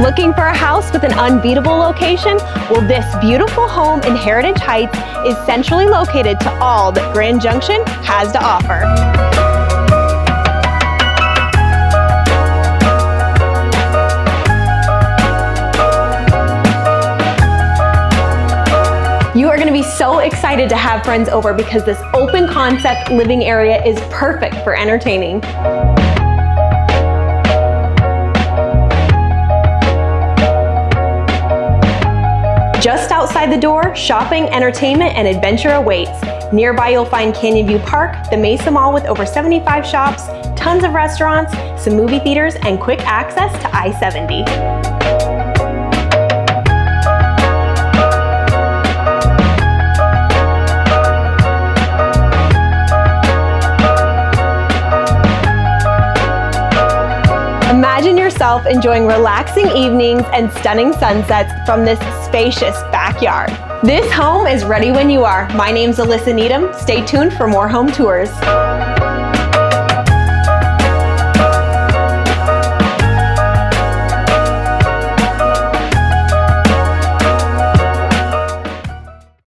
Looking for a house with an unbeatable location? Well, this beautiful home in Heritage Heights is centrally located to all that Grand Junction has to offer. You are going to be so excited to have friends over because this open concept living area is perfect for entertaining. Just outside the door, shopping, entertainment, and adventure awaits. Nearby you'll find Canyon View Park, the Mesa Mall with over 75 shops, tons of restaurants, some movie theaters, and quick access to I-70. Imagine yourself enjoying relaxing evenings and stunning sunsets from this spacious backyard. This home is ready when you are. My name's Alyssa Needham. Stay tuned for more home tours.